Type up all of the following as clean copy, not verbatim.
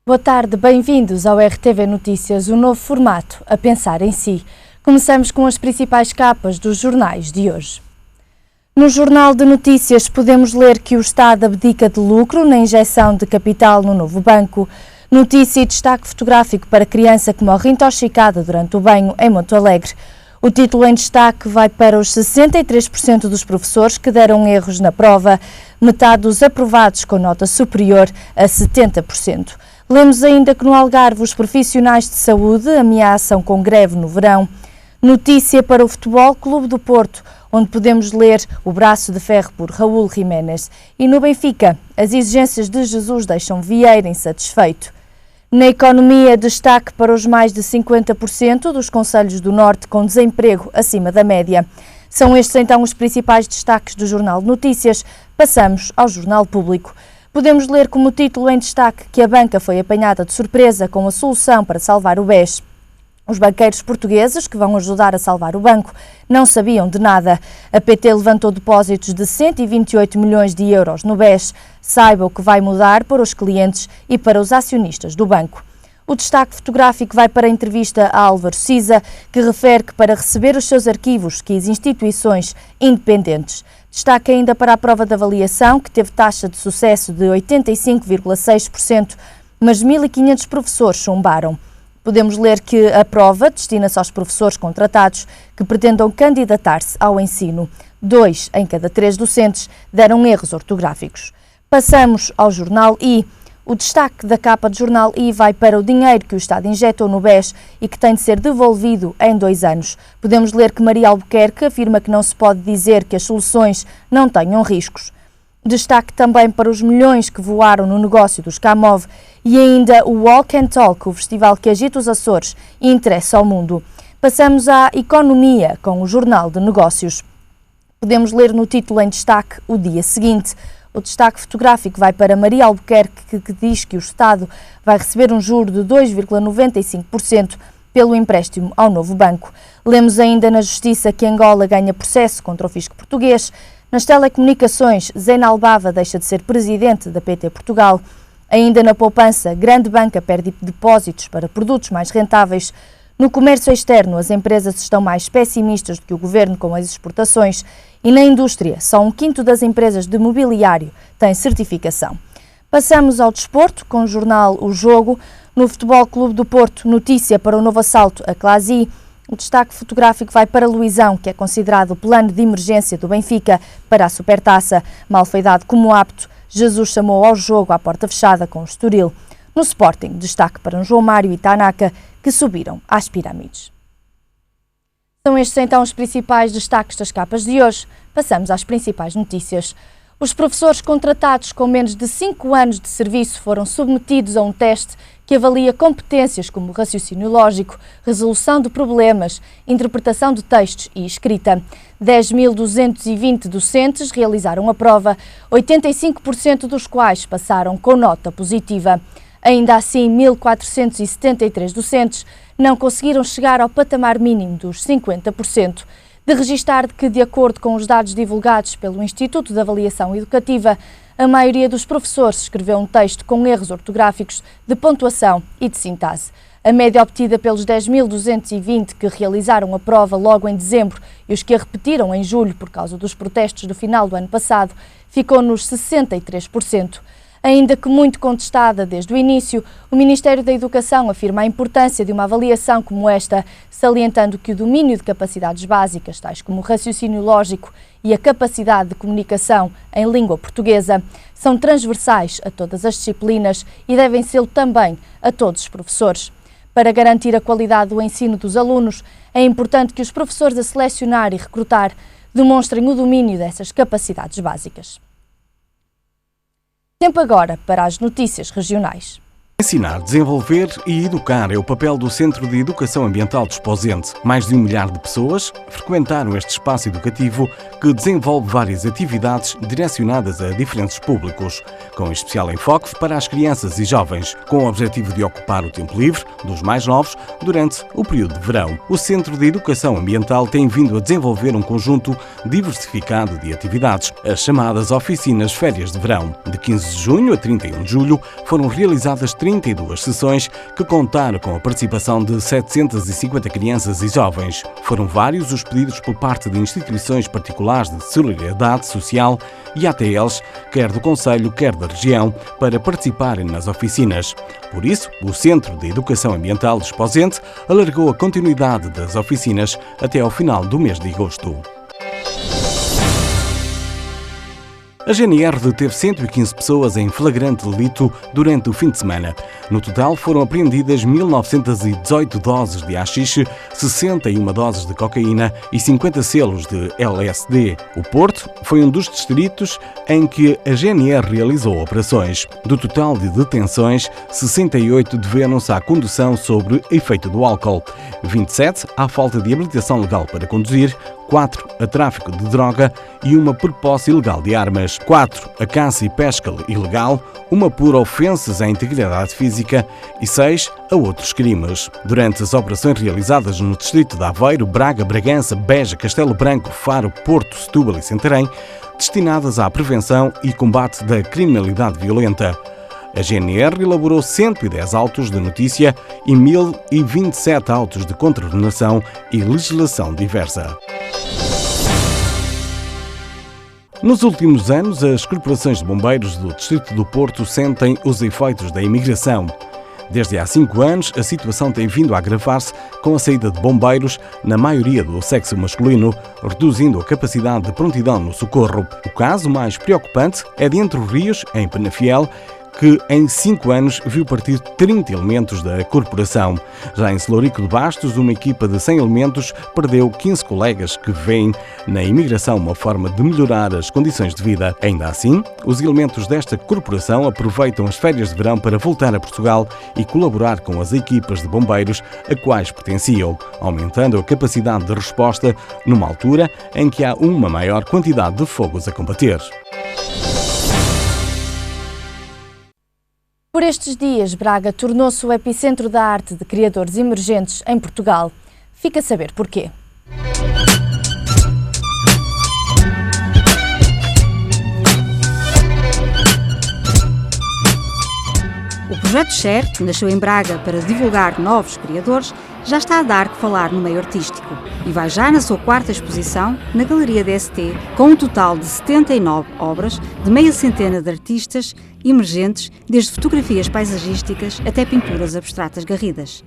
Boa tarde, bem-vindos ao RTV Notícias, o novo formato a pensar em si. Começamos com as principais capas dos jornais de hoje. No Jornal de Notícias podemos ler que o Estado abdica de lucro na injeção de capital no novo banco. Notícia e destaque fotográfico para criança que morre intoxicada durante o banho em Monte Alegre. O título em destaque vai para os 63% dos professores que deram erros na prova, metade dos aprovados com nota superior a 70%. Lemos ainda que no Algarve os profissionais de saúde ameaçam com greve no verão. Notícia para o Futebol Clube do Porto, onde podemos ler o braço de ferro por Raul Jiménez. E no Benfica, as exigências de Jesus deixam Vieira insatisfeito. Na economia, destaque para os mais de 50% dos concelhos do Norte com desemprego acima da média. São estes então os principais destaques do Jornal de Notícias. Passamos ao Jornal Público. Podemos ler como título em destaque que a banca foi apanhada de surpresa com a solução para salvar o BES. Os banqueiros portugueses, que vão ajudar a salvar o banco, não sabiam de nada. A PT levantou depósitos de 128 milhões de euros no BES. Saiba o que vai mudar para os clientes e para os acionistas do banco. O destaque fotográfico vai para a entrevista a Álvaro Siza, que refere que para receber os seus arquivos quis instituições independentes. Destaque ainda para a prova de avaliação, que teve taxa de sucesso de 85,6%, mas 1.500 professores chumbaram. Podemos ler que a prova destina-se aos professores contratados que pretendam candidatar-se ao ensino. 2 em cada 3 docentes deram erros ortográficos. Passamos ao Jornal I. O destaque da capa do Jornal I vai para o dinheiro que o Estado injetou no BES e que tem de ser devolvido em 2 anos. Podemos ler que Maria Albuquerque afirma que não se pode dizer que as soluções não tenham riscos. Destaque também para os milhões que voaram no negócio dos Camov e ainda o Walk and Talk, o festival que agita os Açores e interessa ao mundo. Passamos à economia com o Jornal de Negócios. Podemos ler no título em destaque o dia seguinte. O destaque fotográfico vai para Maria Albuquerque, que diz que o Estado vai receber um juro de 2,95% pelo empréstimo ao novo banco. Lemos ainda na Justiça que Angola ganha processo contra o fisco português. Nas telecomunicações, Zena Albava deixa de ser presidente da PT Portugal. Ainda na poupança, grande banca perde depósitos para produtos mais rentáveis. No comércio externo, as empresas estão mais pessimistas do que o governo com as exportações. E na indústria, só 1/5 das empresas de mobiliário têm certificação. Passamos ao desporto, com o jornal O Jogo. No Futebol Clube do Porto, notícia para o novo assalto a Clasi. O destaque fotográfico vai para Luizão, que é considerado o plano de emergência do Benfica para a Supertaça. Mal foi dado como apto, Jesus chamou ao jogo à porta fechada com o Estoril. No Sporting, destaque para João Mário e Tanaka, que subiram às pirâmides. São estes então os principais destaques das capas de hoje. Passamos às principais notícias. Os professores contratados com menos de 5 anos de serviço foram submetidos a um teste que avalia competências como raciocínio lógico, resolução de problemas, interpretação de textos e escrita. 10.220 docentes realizaram a prova, 85% dos quais passaram com nota positiva. Ainda assim, 1.473 docentes não conseguiram chegar ao patamar mínimo dos 50%. De registar que, de acordo com os dados divulgados pelo Instituto de Avaliação Educativa, a maioria dos professores escreveu um texto com erros ortográficos, de pontuação e de sintase. A média obtida pelos 10.220 que realizaram a prova logo em dezembro e os que a repetiram em julho por causa dos protestos do final do ano passado ficou nos 63%. Ainda que muito contestada desde o início, o Ministério da Educação afirma a importância de uma avaliação como esta, salientando que o domínio de capacidades básicas, tais como o raciocínio lógico e a capacidade de comunicação em língua portuguesa, são transversais a todas as disciplinas e devem ser também a todos os professores. Para garantir a qualidade do ensino dos alunos, é importante que os professores a selecionar e recrutar demonstrem o domínio dessas capacidades básicas. Tempo agora para as notícias regionais. Ensinar, desenvolver e educar é o papel do Centro de Educação Ambiental de Esposende. Mais de 1 milhar de pessoas frequentaram este espaço educativo que desenvolve várias atividades direcionadas a diferentes públicos, com especial enfoque para as crianças e jovens, com o objetivo de ocupar o tempo livre dos mais novos durante o período de verão. O Centro de Educação Ambiental tem vindo a desenvolver um conjunto diversificado de atividades, as chamadas oficinas Férias de Verão. De 15 de junho a 31 de julho foram realizadas 3 32 sessões que contaram com a participação de 750 crianças e jovens. Foram vários os pedidos por parte de instituições particulares de solidariedade social e ATLs, quer do Concelho, quer da região, para participarem nas oficinas. Por isso, o Centro de Educação Ambiental de Esposende alargou a continuidade das oficinas até ao final do mês de agosto. A GNR deteve 115 pessoas em flagrante delito durante o fim de semana. No total foram apreendidas 1.918 doses de haxixe, 61 doses de cocaína e 50 selos de LSD. O Porto foi um dos distritos em que a GNR realizou operações. Do total de detenções, 68 deveram-se à condução sob efeito do álcool, 27 à falta de habilitação legal para conduzir, 4 a tráfico de droga e 1 por posse ilegal de armas, 4 a caça e pesca ilegal, 1 por ofensas à integridade física e 6 a outros crimes. Durante as operações realizadas no distrito de Aveiro, Braga, Bragança, Beja, Castelo Branco, Faro, Porto, Setúbal e Santarém, destinadas à prevenção e combate da criminalidade violenta. A GNR elaborou 110 autos de notícia e 1.027 autos de contraordenação e legislação diversa. Nos últimos anos, as corporações de bombeiros do Distrito do Porto sentem os efeitos da imigração. Desde há 5 anos, a situação tem vindo a agravar-se com a saída de bombeiros, na maioria do sexo masculino, reduzindo a capacidade de prontidão no socorro. O caso mais preocupante é de Entre Rios, em Penafiel, que em 5 anos viu partir 30 elementos da corporação. Já em Celorico de Bastos, uma equipa de 100 elementos perdeu 15 colegas que veem na imigração uma forma de melhorar as condições de vida. Ainda assim, os elementos desta corporação aproveitam as férias de verão para voltar a Portugal e colaborar com as equipas de bombeiros a quais pertenciam, aumentando a capacidade de resposta numa altura em que há uma maior quantidade de fogos a combater. Por estes dias, Braga tornou-se o epicentro da arte de criadores emergentes em Portugal. Fica a saber porquê. O projeto Share, que nasceu em Braga para divulgar novos criadores, já está a dar que falar no meio artístico e vai já na sua 4ª exposição na Galeria DST, com um total de 79 obras de meia centena de artistas emergentes, desde fotografias paisagísticas até pinturas abstratas garridas.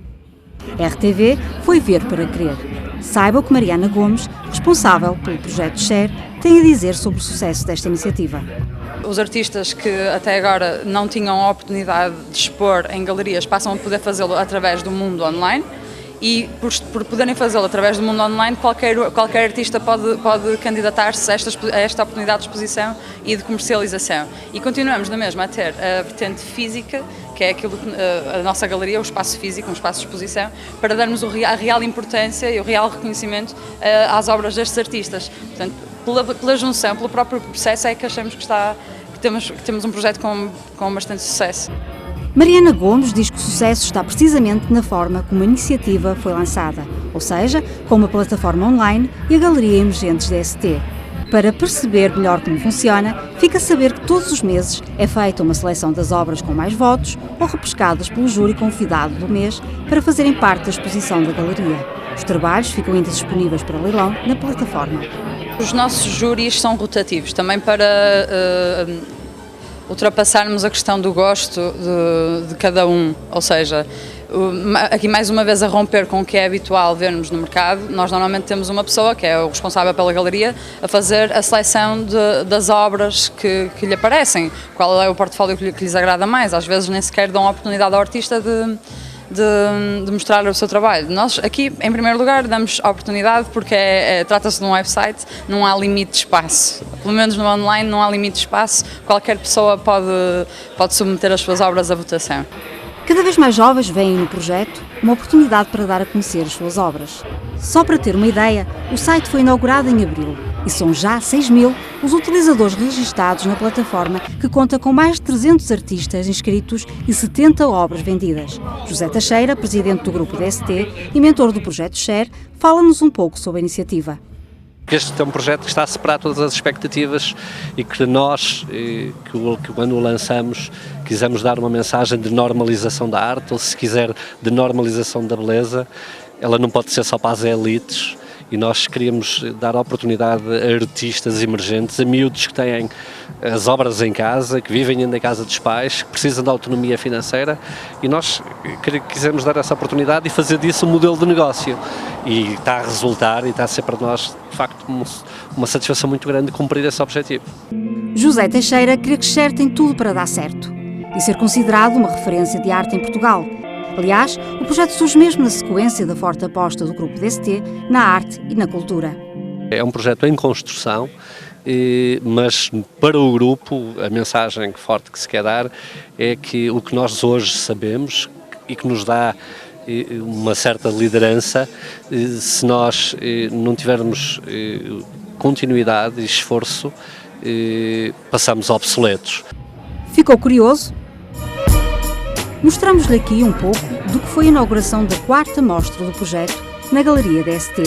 A RTV foi ver para crer. Saiba o que Mariana Gomes, responsável pelo projeto Share, tem a dizer sobre o sucesso desta iniciativa. Os artistas que até agora não tinham a oportunidade de expor em galerias passam a poder fazê-lo através do mundo online e por poderem fazê-lo através do mundo online, qualquer artista pode candidatar-se a esta oportunidade de exposição e de comercialização. E continuamos na mesma a ter a vertente física, que é aquilo que a nossa galeria, o espaço físico, um espaço de exposição, para darmos a real importância e o real reconhecimento às obras destes artistas. Portanto, pela junção, pelo próprio processo, é que achamos que temos um projeto com bastante sucesso. Mariana Gomes diz que o sucesso está precisamente na forma como a iniciativa foi lançada, ou seja, com uma plataforma online e a Galeria Emergentes DST. Para perceber melhor como funciona, fica a saber que todos os meses é feita uma seleção das obras com mais votos ou repescadas pelo júri convidado do mês para fazerem parte da exposição da galeria. Os trabalhos ficam ainda disponíveis para leilão na plataforma. Os nossos júris são rotativos, também para ultrapassarmos a questão do gosto de cada um, ou seja, aqui mais uma vez a romper com o que é habitual vermos no mercado. Nós normalmente temos uma pessoa, que é o responsável pela galeria, a fazer a seleção das obras que lhe aparecem, qual é o portfólio que lhes agrada mais. Às vezes nem sequer dão a oportunidade ao artista de mostrar o seu trabalho. Nós aqui, em primeiro lugar, damos a oportunidade porque trata-se de um website, não há limite de espaço. Pelo menos no online não há limite de espaço, qualquer pessoa pode submeter as suas obras à votação. Cada vez mais jovens veem no projeto uma oportunidade para dar a conhecer as suas obras. Só para ter uma ideia, o site foi inaugurado em abril e são já 6.000 os utilizadores registados na plataforma, que conta com mais de 300 artistas inscritos e 70 obras vendidas. José Teixeira, presidente do grupo DST e mentor do projeto Share, fala-nos um pouco sobre a iniciativa. porque este é um projeto que está a superar todas as expectativas e que nós, que quando o lançamos, quisemos dar uma mensagem de normalização da arte, ou se quiser, de normalização da beleza. Ela não pode ser só para as elites, e nós queríamos dar oportunidade a artistas emergentes, a miúdos que têm as obras em casa, que vivem ainda em casa dos pais, que precisam de autonomia financeira, e nós quisemos dar essa oportunidade e fazer disso um modelo de negócio. E está a resultar, e está a ser para nós, de facto, uma satisfação muito grande cumprir esse objetivo. José Teixeira queria que Xer tem tudo para dar certo e ser considerado uma referência de arte em Portugal. Aliás, o projeto surge mesmo na sequência da forte aposta do Grupo DST na arte e na cultura. É um projeto em construção, mas para o grupo a mensagem forte que se quer dar é que o que nós hoje sabemos e que nos dá uma certa liderança, se nós não tivermos continuidade e esforço, passamos obsoletos. Ficou curioso? Mostramos-lhe aqui um pouco do que foi a inauguração da 4ª mostra do projeto na Galeria DST.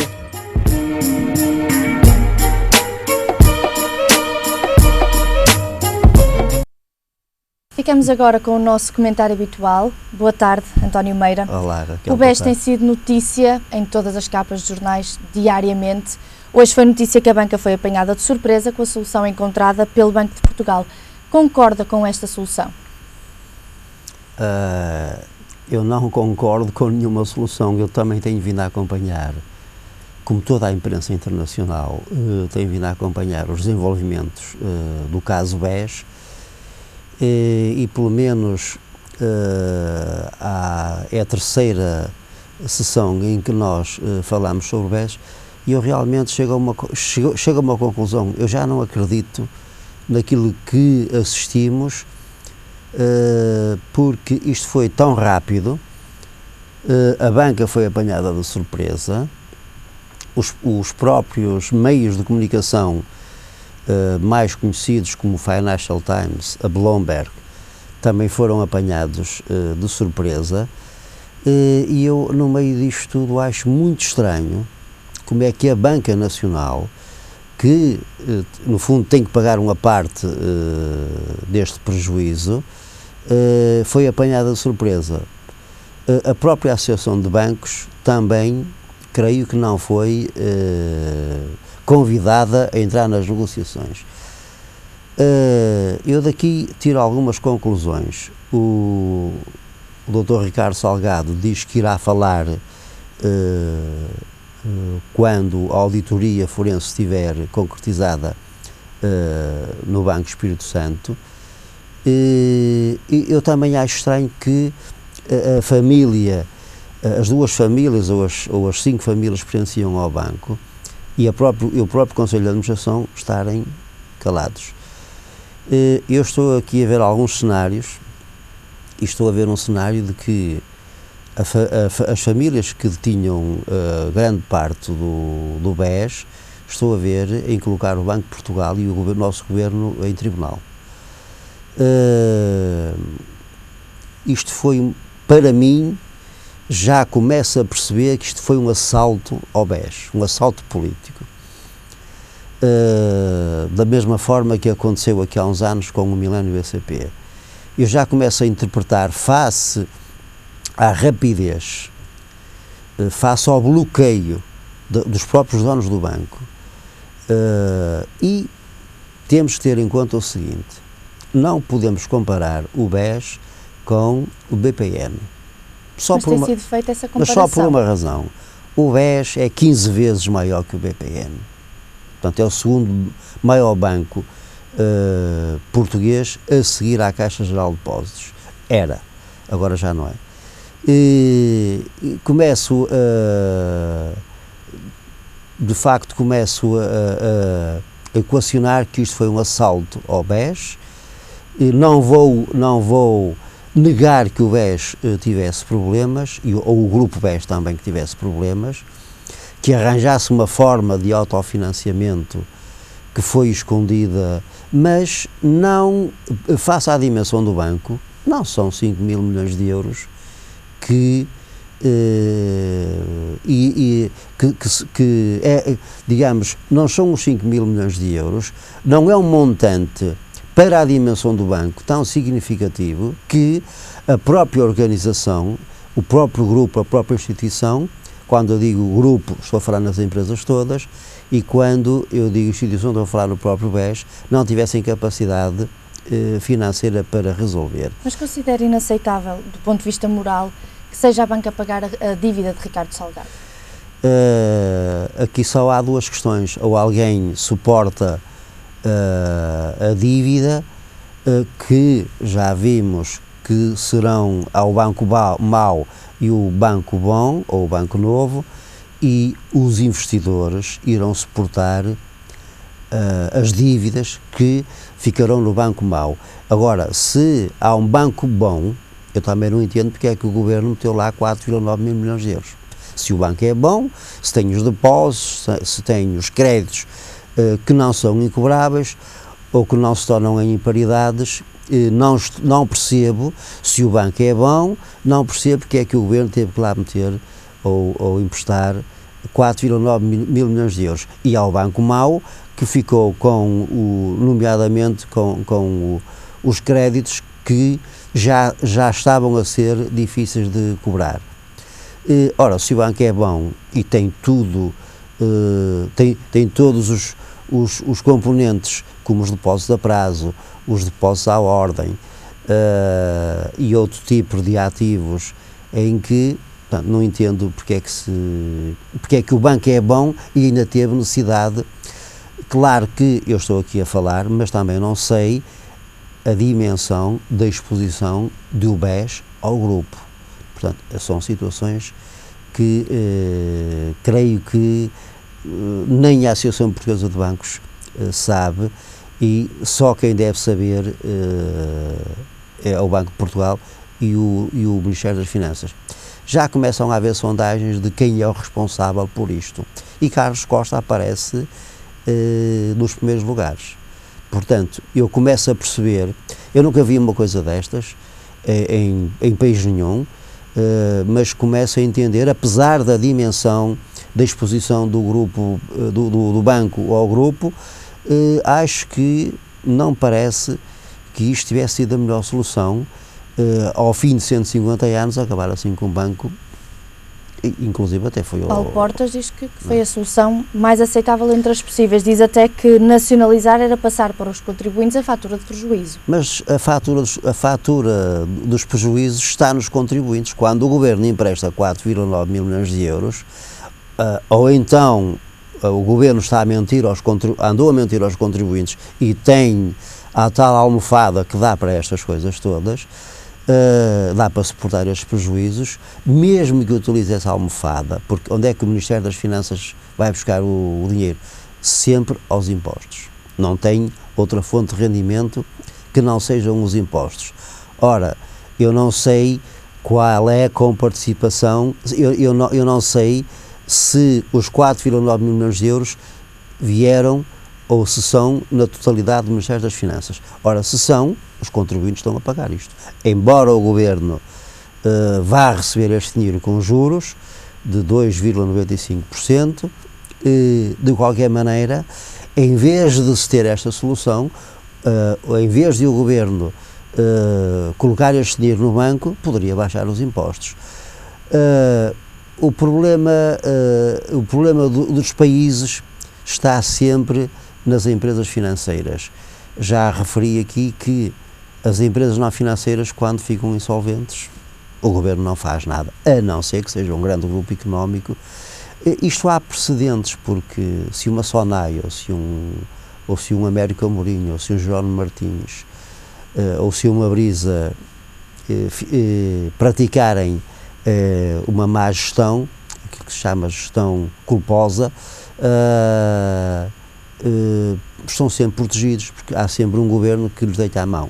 Ficamos agora com o nosso comentário habitual. Boa tarde, António Meira. Olá, Raquel. O BES tem sido notícia em todas as capas de jornais diariamente. Hoje foi notícia que a banca foi apanhada de surpresa com a solução encontrada pelo Banco de Portugal. Concorda com esta solução? Eu não concordo com nenhuma solução. Eu também tenho vindo a acompanhar, como toda a imprensa internacional, tenho vindo a acompanhar os desenvolvimentos do caso BES e pelo menos é a terceira sessão em que nós falamos sobre o BES e eu realmente chego a uma conclusão. Eu já não acredito naquilo que assistimos, porque isto foi tão rápido, a banca foi apanhada de surpresa, os próprios meios de comunicação mais conhecidos como o Financial Times, a Bloomberg, também foram apanhados de surpresa, e eu no meio disto tudo acho muito estranho como é que a Banca Nacional, que no fundo tem que pagar uma parte deste prejuízo, foi apanhada de surpresa. A própria Associação de Bancos também, creio que não foi convidada a entrar nas negociações. Eu daqui tiro algumas conclusões. O Dr. Ricardo Salgado diz que irá falar quando a auditoria forense estiver concretizada no Banco Espírito Santo. Eu também acho estranho que a família, as duas famílias ou as 5 famílias que pertenciam ao banco e o próprio Conselho de Administração estarem calados. Eu estou aqui a ver alguns cenários e estou a ver um cenário de que as famílias que detinham grande parte do BES, estou a ver em colocar o Banco de Portugal e o nosso governo em tribunal. Isto foi, para mim, já começo a perceber que isto foi um assalto ao BES, um assalto político. Da mesma forma que aconteceu aqui há uns anos com o Milênio BCP. Eu já começo a interpretar, face à rapidez, face ao bloqueio dos próprios donos do banco, e temos que ter em conta o seguinte: não podemos comparar o BES com o BPN. Mas tem sido feita essa comparação. Mas só por uma razão. O BES é 15 vezes maior que o BPN. Portanto, é o segundo maior banco português a seguir à Caixa Geral de Depósitos. Era, agora já não é. Começo a equacionar que isto foi um assalto ao BES. Não vou negar que o BES tivesse problemas, ou o Grupo BES também que tivesse problemas, que arranjasse uma forma de autofinanciamento que foi escondida, mas não, face à dimensão do banco, não são 5 mil milhões de euros que que é, digamos, não são os 5 mil milhões de euros, não é um montante para a dimensão do banco tão significativo que a própria organização, o próprio grupo, a própria instituição, quando eu digo grupo, estou a falar nas empresas todas, e quando eu digo instituição, estou a falar no próprio BES, não tivessem capacidade financeira para resolver. Mas considera inaceitável, do ponto de vista moral, que seja a banca a pagar a dívida de Ricardo Salgado? Aqui só há duas questões. Ou alguém suporta a dívida, que já vimos que serão ao banco mau e o banco bom, ou o banco novo, e os investidores irão suportar as dívidas que ficarão no banco mau. Agora, se há um banco bom, eu também não entendo porque é que o governo meteu lá 4,9 mil milhões de euros. Se o banco é bom, se tem os depósitos, se tem os créditos que não são incobráveis ou que não se tornam em imparidades, não percebo, se o banco é bom, não percebo porque é que o governo teve que lá meter ou emprestar 4,9 mil milhões de euros. E ao banco mau, que ficou nomeadamente com os créditos que já estavam a ser difíceis de cobrar. Ora, se o banco é bom e tem tudo, tem todos os componentes, como os depósitos a prazo, os depósitos à ordem e outro tipo de ativos em que, portanto, não entendo porque é que o banco é bom e ainda teve necessidade. Claro que eu estou aqui a falar, mas também não sei a dimensão da exposição do BES ao grupo. Portanto, são situações que creio que nem a Associação Portuguesa de Bancos sabe, e só quem deve saber é o Banco de Portugal e o Ministério das Finanças. Já começam a haver sondagens de quem é o responsável por isto, e Carlos Costa aparece nos primeiros lugares. Portanto, eu começo a perceber, eu nunca vi uma coisa destas em país nenhum, mas começo a entender, apesar da dimensão da exposição do grupo, do banco ao grupo, acho que não parece que isto tivesse sido a melhor solução, ao fim de 150 anos, acabar assim com o banco. Inclusive até foi Paulo Portas diz que foi a solução mais aceitável entre as possíveis. Diz até que nacionalizar era passar para os contribuintes a fatura de prejuízo. Mas a fatura dos prejuízos está nos contribuintes. Quando o governo empresta 4,9 mil milhões de euros, ou então o governo andou a mentir aos contribuintes e tem a tal almofada que dá para estas coisas todas, dá para suportar estes prejuízos, mesmo que utilize essa almofada, porque onde é que o Ministério das Finanças vai buscar o dinheiro? Sempre aos impostos. Não tem outra fonte de rendimento que não sejam os impostos. Ora, eu não sei qual é a comparticipação, eu não sei se os 4,9 mil milhões de euros vieram ou se são na totalidade do Ministério das Finanças. Ora, se são, os contribuintes estão a pagar isto. Embora o governo vá receber este dinheiro com juros de 2,95%, de qualquer maneira, em vez de se ter esta solução, em vez de o governo colocar este dinheiro no banco, poderia baixar os impostos. O problema dos países está sempre nas empresas financeiras. Já referi aqui que as empresas não financeiras, quando ficam insolventes, o governo não faz nada, a não ser que seja um grande grupo económico. Isto há precedentes, porque se uma Sonai, ou se um Américo Amorim, ou se um Jerónimo Martins, ou se uma Brisa praticarem uma má gestão, aquilo que se chama gestão culposa, estão sempre protegidos, porque há sempre um governo que lhes deita a mão.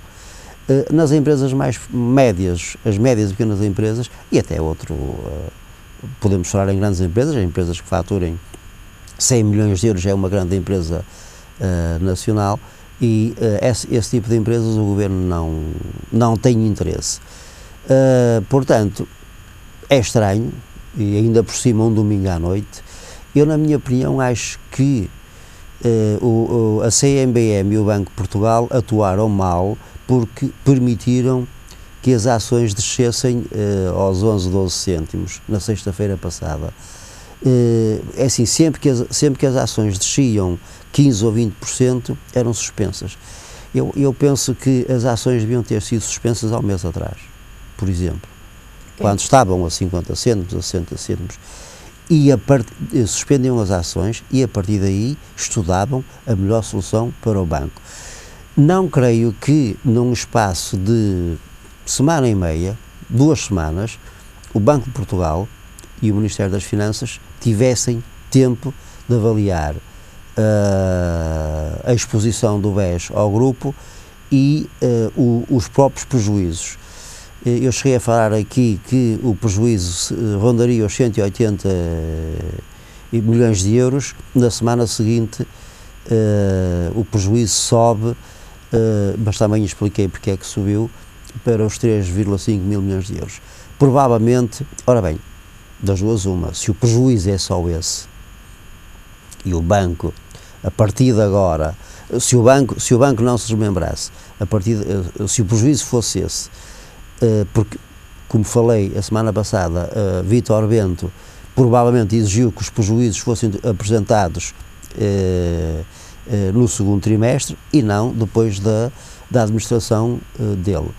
Nas empresas mais médias, as médias e pequenas empresas, e até podemos falar em grandes empresas que faturem 100 milhões de euros, é uma grande empresa nacional, e esse tipo de empresas o governo não tem interesse. Portanto, é estranho, e ainda por cima um domingo à noite, eu, na minha opinião, acho que a CMBM e o Banco de Portugal atuaram mal porque permitiram que as ações descessem aos 11, 12 cêntimos na sexta-feira passada. É assim, sempre que as ações desciam 15 ou 20%, eram suspensas. Eu penso que as ações deviam ter sido suspensas há um mês atrás, por exemplo, quando estavam a 50 cêntimos, a 60 cêntimos, e suspendiam as ações e a partir daí estudavam a melhor solução para o banco. Não creio que num espaço de semana e meia, 2 semanas, o Banco de Portugal e o Ministério das Finanças tivessem tempo de avaliar a exposição do BES ao grupo e os próprios prejuízos. Eu cheguei a falar aqui que o prejuízo rondaria os 180 milhões de euros. Na semana seguinte o prejuízo sobe, mas também expliquei porque é que subiu, para os 3,5 mil milhões de euros. Provavelmente, ora bem, das duas uma, se o prejuízo é só esse e o banco, a partir de agora, se o banco não se desmembrasse, se o prejuízo fosse esse, porque, como falei a semana passada, Vítor Bento provavelmente exigiu que os prejuízos fossem apresentados no segundo trimestre e não depois da administração dele.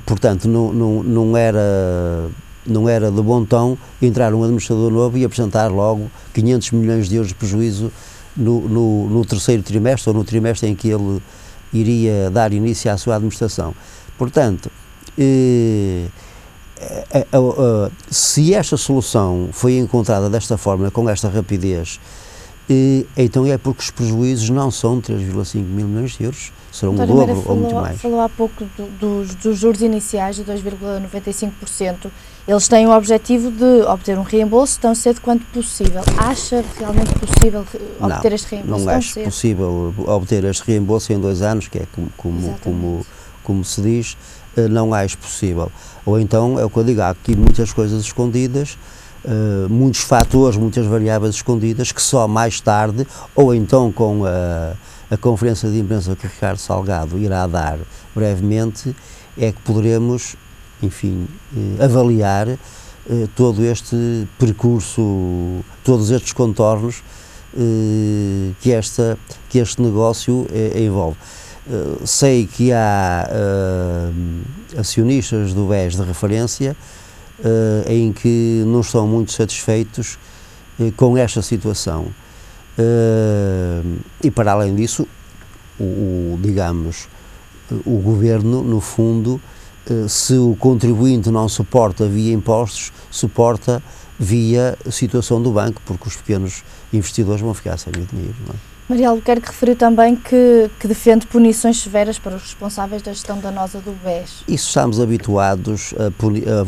Portanto, não era de bom tom entrar um administrador novo e apresentar logo 500 milhões de euros de prejuízo no terceiro trimestre ou no trimestre em que ele iria dar início à sua administração. Portanto, se esta solução foi encontrada desta forma, com esta rapidez, então é porque os prejuízos não são 3,5 mil milhões de euros, serão o dobro ou muito mais. Falou há pouco dos juros iniciais de 2,95%. Eles têm o objetivo de obter um reembolso tão cedo quanto possível. Acha realmente possível obter este reembolso? Não acho possível obter este reembolso em 2 anos, que é como se diz, não acho possível. Ou então, é o que eu digo, há aqui muitas coisas escondidas, muitos fatores, muitas variáveis escondidas, que só mais tarde, ou então com a conferência de imprensa que o Ricardo Salgado irá dar brevemente, é que poderemos, enfim, avaliar todo este percurso, todos estes contornos que este negócio envolve. Sei que há acionistas do BES de referência em que não estão muito satisfeitos com esta situação. E para além disso, o governo, no fundo, se o contribuinte não suporta via impostos, suporta via situação do banco, porque os pequenos investidores vão ficar sem o dinheiro, não é? Maria Albuquerque referiu também que defende punições severas para os responsáveis da gestão danosa do BES. Isso estamos habituados a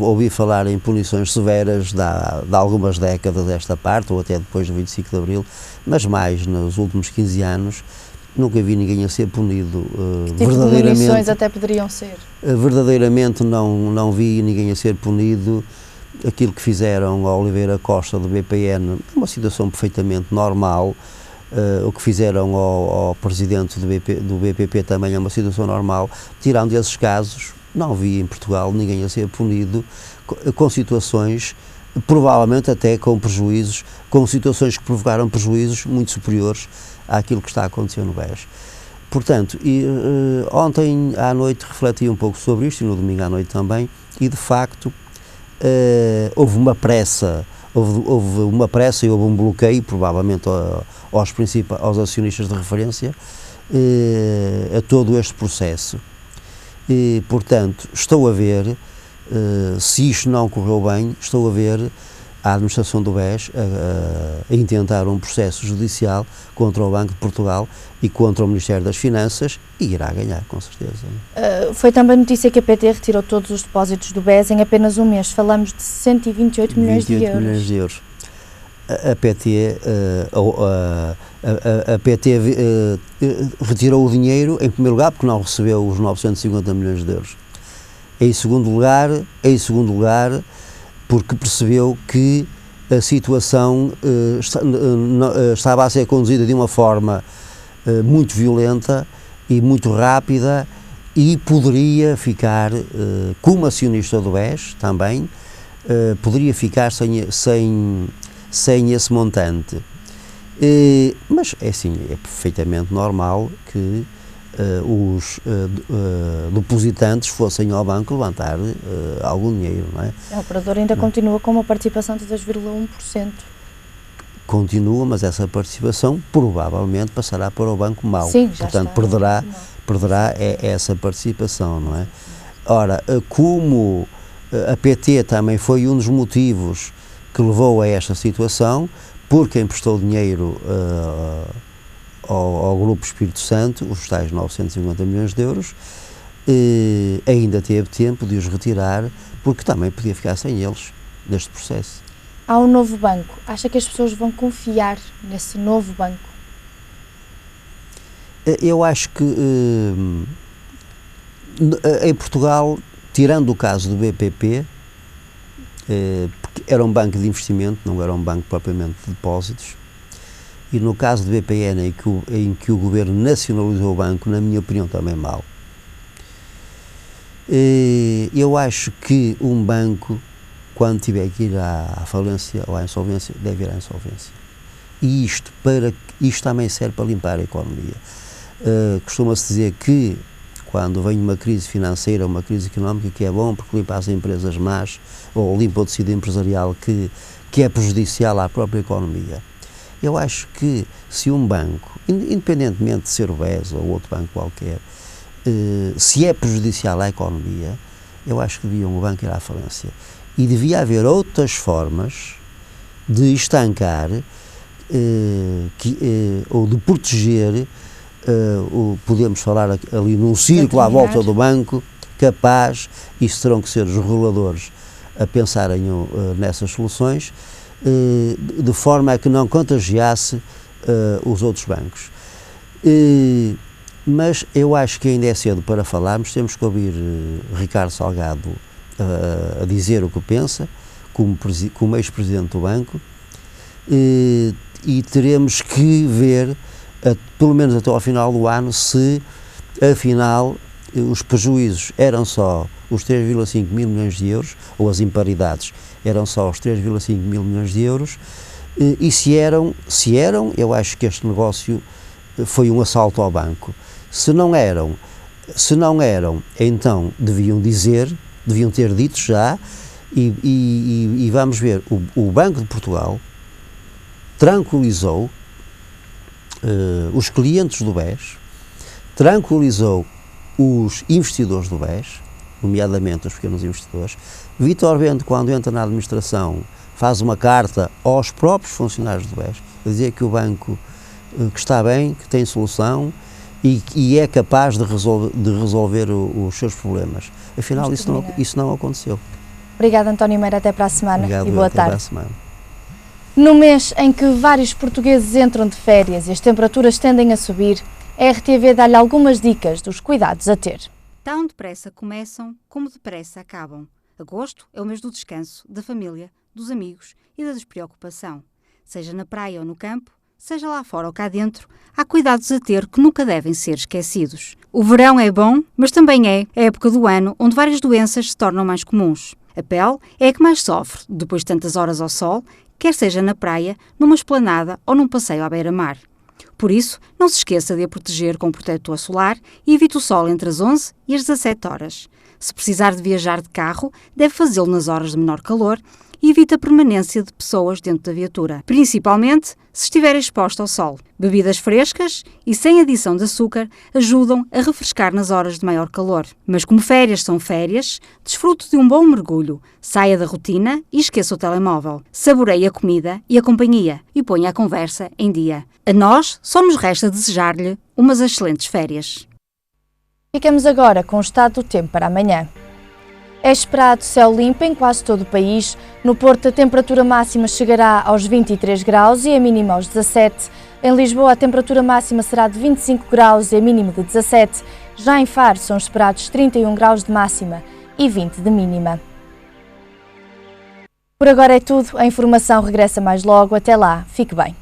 ouvir falar em punições severas de algumas décadas desta parte, ou até depois do 25 de Abril, mas mais nos últimos 15 anos, nunca vi ninguém a ser punido verdadeiramente. Punições até poderiam ser. Verdadeiramente não vi ninguém a ser punido. Aquilo que fizeram ao Oliveira Costa do BPN é uma situação perfeitamente normal. O que fizeram ao presidente do BPP também é uma situação normal. Tirando esses casos, não vi em Portugal ninguém a ser punido com situações, provavelmente até com prejuízos, com situações que provocaram prejuízos muito superiores àquilo que está a acontecer no BES. Portanto, ontem à noite refleti um pouco sobre isto, e no domingo à noite também, e de facto houve uma pressa e houve um bloqueio, provavelmente aos acionistas de referência, a todo este processo. E, portanto, estou a ver, se isto não correu bem, estou a ver a administração do BES a intentar um processo judicial contra o Banco de Portugal e contra o Ministério das Finanças, e irá ganhar, com certeza. Foi também notícia que a PT retirou todos os depósitos do BES em apenas um mês. Falamos de 128 milhões de euros. Milhões de euros. A PT retirou o dinheiro, em primeiro lugar, porque não recebeu os 950 milhões de euros. Em segundo lugar, porque percebeu que a situação estava a ser conduzida de uma forma muito violenta e muito rápida e poderia ficar, como acionista do BES também, poderia ficar sem esse montante. Mas é assim, é perfeitamente normal que os depositantes fossem ao banco levantar algum dinheiro, não é? A operadora ainda continua com uma participação de 2,1%. Continua, mas essa participação provavelmente passará para o banco mau. Sim, já portanto, está, perderá essa participação, não é? Ora, como a PT também foi um dos motivos que levou a esta situação, porque emprestou dinheiro ao Grupo Espírito Santo, os tais 950 milhões de euros, ainda teve tempo de os retirar, porque também podia ficar sem eles neste processo. Há um novo banco. Acha que as pessoas vão confiar nesse novo banco? Eu acho que em Portugal, tirando o caso do BPP, porque era um banco de investimento, não era um banco propriamente de depósitos, e no caso do BPN, em que o governo nacionalizou o banco, na minha opinião, também mal. Eu acho que um banco, quando tiver que ir à falência ou à insolvência, deve ir à insolvência. E isto também serve para limpar a economia. Costuma-se dizer que quando vem uma crise financeira, uma crise económica, que é bom porque limpa as empresas más ou limpa o tecido empresarial que é prejudicial à própria economia. Eu acho que se um banco, independentemente de ser o BES ou outro banco qualquer, se é prejudicial à economia, eu acho que devia um banco ir à falência. E devia haver outras formas de estancar ou de proteger, podemos falar ali num círculo à volta do banco, capaz, isso terão que ser os reguladores a pensarem nessas soluções, de forma a que não contagiasse os outros bancos. Mas eu acho que ainda é cedo para falarmos, temos que ouvir Ricardo Salgado a dizer o que pensa, como ex-presidente do banco, e teremos que ver, pelo menos até ao final do ano, se afinal os prejuízos eram só os 3,5 mil milhões de euros, ou as imparidades eram só os 3,5 mil milhões de euros, e se eram, eu acho que este negócio foi um assalto ao banco. Se não eram, então deviam ter dito já, e vamos ver, o Banco de Portugal tranquilizou os clientes do BES, tranquilizou os investidores do BES, nomeadamente os pequenos investidores. Vítor Bento, quando entra na administração, faz uma carta aos próprios funcionários do BES, a dizer que o banco que está bem, que tem solução e é capaz de resolver os seus problemas. Afinal, isso não aconteceu. Obrigada, António Meira. Até para a semana. Obrigado, e boa até tarde. para a semana. No mês em que vários portugueses entram de férias e as temperaturas tendem a subir, a RTV dá-lhe algumas dicas dos cuidados a ter. Tão depressa começam como depressa acabam. Agosto é o mês do descanso, da família, dos amigos e da despreocupação. Seja na praia ou no campo, seja lá fora ou cá dentro, há cuidados a ter que nunca devem ser esquecidos. O verão é bom, mas também é a época do ano onde várias doenças se tornam mais comuns. A pele é a que mais sofre depois de tantas horas ao sol, quer seja na praia, numa esplanada ou num passeio à beira-mar. Por isso, não se esqueça de a proteger com protetor solar e evite o sol entre as 11 e as 17 horas. Se precisar de viajar de carro, deve fazê-lo nas horas de menor calor e evite a permanência de pessoas dentro da viatura, principalmente se estiver exposto ao sol. Bebidas frescas e sem adição de açúcar ajudam a refrescar nas horas de maior calor. Mas como férias são férias, desfrute de um bom mergulho, saia da rotina e esqueça o telemóvel. Saboreie a comida e a companhia e ponha a conversa em dia. A nós só nos resta desejar-lhe umas excelentes férias. Ficamos agora com o estado do tempo para amanhã. É esperado céu limpo em quase todo o país. No Porto, a temperatura máxima chegará aos 23 graus e a mínima aos 17. Em Lisboa, a temperatura máxima será de 25 graus e a mínima de 17. Já em Faro, são esperados 31 graus de máxima e 20 de mínima. Por agora é tudo, a informação regressa mais logo. Até lá, fique bem.